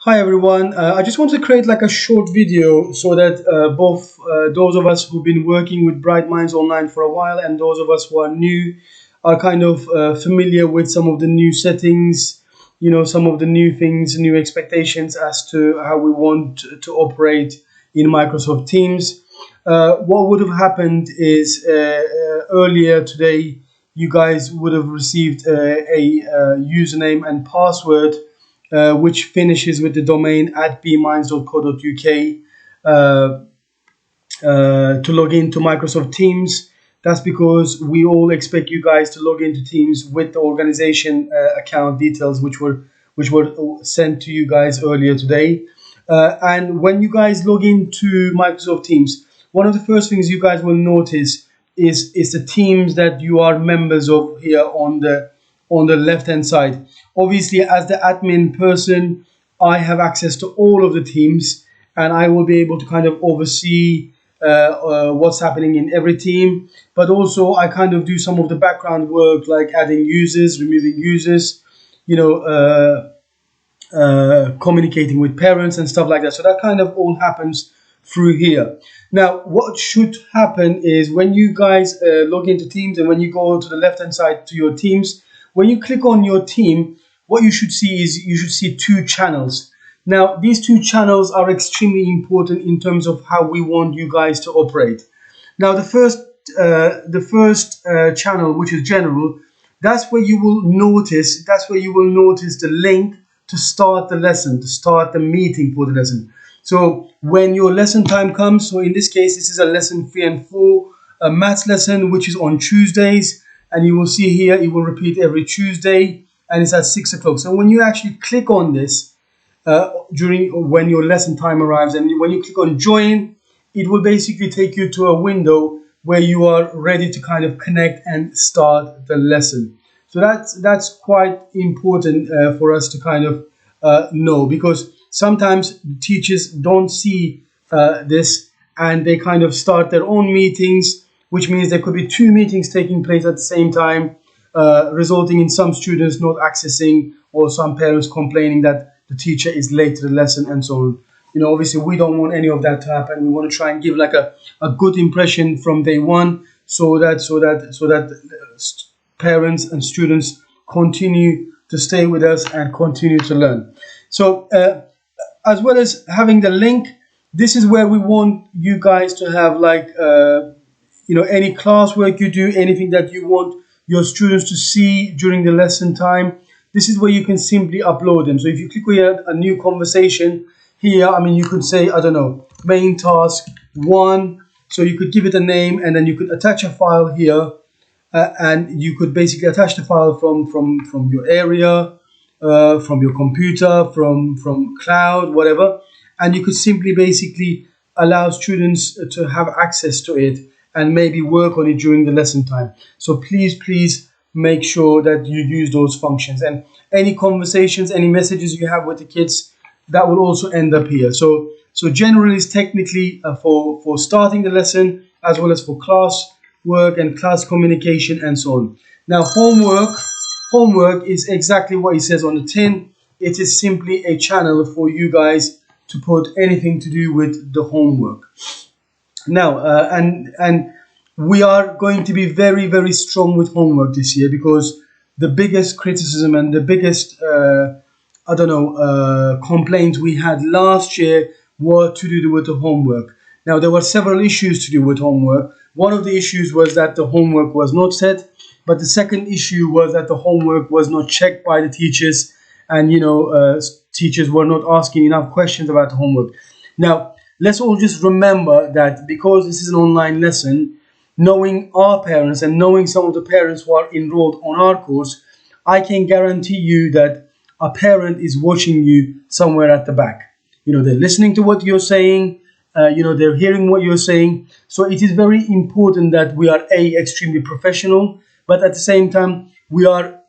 Hi everyone. I just want to create like a short video so that both those of us who've been working with Bright Minds Online for a while and those of us who are new are kind of familiar with some of the new settings, some of the new things, new expectations as to how we want to operate in Microsoft Teams. What would have happened is earlier today, you guys would have received a username and password which finishes with the domain at bminds.co.uk to log into Microsoft Teams. That's because we all expect you guys to log into Teams with the organization account details, which were sent to you guys earlier today. And when you guys log into Microsoft Teams, one of the first things you guys will notice is the teams that you are members of here on the left hand side. Obviously, as the admin person, I have access to all of the teams, and I will be able to kind of oversee what's happening in every team. But also, I kind of do some of the background work, like adding users, removing users, you know, communicating with parents and stuff like that. So that kind of all happens through here. Now, what should happen is when you guys log into Teams and when you go to the left hand side to your teams, when you click on your team, what you should see is you should see two channels. Now, these two channels are extremely important in terms of how we want you guys to operate. Now, the first channel, which is general, that's where you will notice. That's where you will notice the link to start the lesson, to start the meeting for the lesson. So when your lesson time comes, so in this case, this is a lesson 3 and 4, a maths lesson, which is on Tuesdays. And you will see here, it will repeat every Tuesday, and it's at 6 o'clock. So when you actually click on this, when your lesson time arrives, and when you click on join, it will basically take you to a window where you are ready to kind of connect and start the lesson. So that's quite important for us to kind of know, because sometimes teachers don't see this, and they kind of start their own meetings, which means there could be two meetings taking place at the same time, resulting in some students not accessing or some parents complaining that the teacher is late to the lesson and so on. Obviously, we don't want any of that to happen. We want to try and give like a good impression from day one, so that parents and students continue to stay with us and continue to learn. So as well as having the link, this is where we want you guys to have like any classwork you do, anything that you want your students to see during the lesson time. This is where you can simply upload them. So if you click on a new conversation here, you could say, I don't know, main task 1. So you could give it a name, and then you could attach a file here, and you could basically attach the file from your area, from your computer, from cloud, whatever. And you could simply basically allow students to have access to it and maybe work on it during the lesson time. So please make sure that you use those functions. And any conversations, any messages you have with the kids, that will also end up here. So generally is technically for starting the lesson, as well as for class work and class communication and so on. Now homework is exactly what it says on the tin. It is simply a channel for you guys to put anything to do with the homework. Now, and we are going to be very, very strong with homework this year, because the biggest criticism and the biggest, complaints we had last year were to do with the homework. Now, there were several issues to do with homework. One of the issues was that the homework was not set, but the second issue was that the homework was not checked by the teachers, and teachers were not asking enough questions about the homework. Now, let's all just remember that because this is an online lesson, knowing our parents and knowing some of the parents who are enrolled on our course, I can guarantee you that a parent is watching you somewhere at the back. They're listening to what you're saying. They're hearing what you're saying. So it is very important that we are extremely professional, but at the same time we are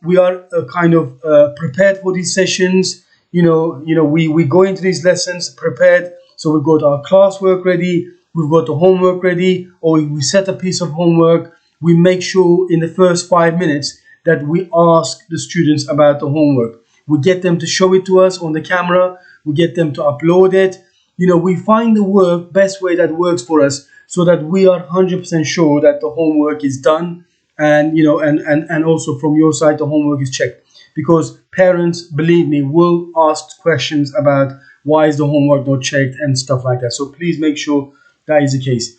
kind of prepared for these sessions. We go into these lessons prepared. So we've got our classwork ready, we've got the homework ready, or we set a piece of homework. We make sure in the first 5 minutes that we ask the students about the homework. We get them to show it to us on the camera. We get them to upload it. We find the best way that works for us, so that we are 100% sure that the homework is done, and and also from your side the homework is checked, because parents, believe me, will ask questions about why is the homework not checked and stuff like that. So please make sure that is the case.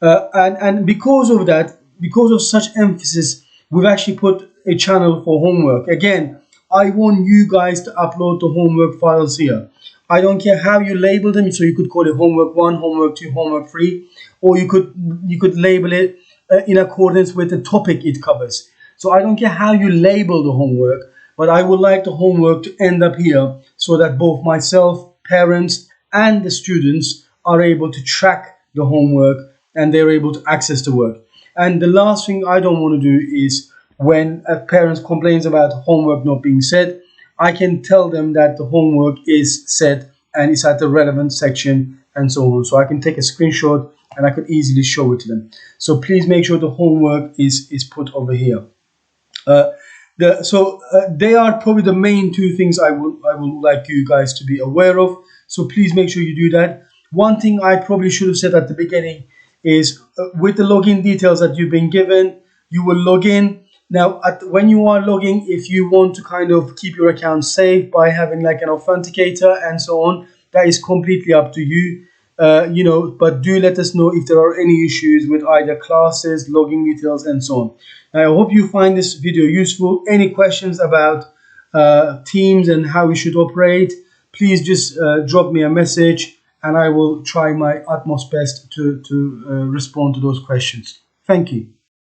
And because of that, because of such emphasis, we've actually put a channel for homework. Again, I want you guys to upload the homework files here. I don't care how you label them. So you could call it homework 1, homework 2, homework 3, or you could label it in accordance with the topic it covers. So I don't care how you label the homework, but I would like the homework to end up here, so that both myself, parents, and the students are able to track the homework, and they're able to access the work. And the last thing I don't want to do is, when a parent complains about homework not being said, I can tell them that the homework is set and it's at the relevant section and so on. So I can take a screenshot and I could easily show it to them. So please make sure the homework is put over here. They are probably the main two things I would like you guys to be aware of. So please make sure you do that. One thing I probably should have said at the beginning is, with the login details that you've been given, you will log in. Now, when you are logging, if you want to kind of keep your account safe by having like an authenticator and so on, that is completely up to you. But do let us know if there are any issues with either classes, login details, and so on. I hope you find this video useful. Any questions about Teams and how we should operate, please just drop me a message, and I will try my utmost best to respond to those questions. Thank you.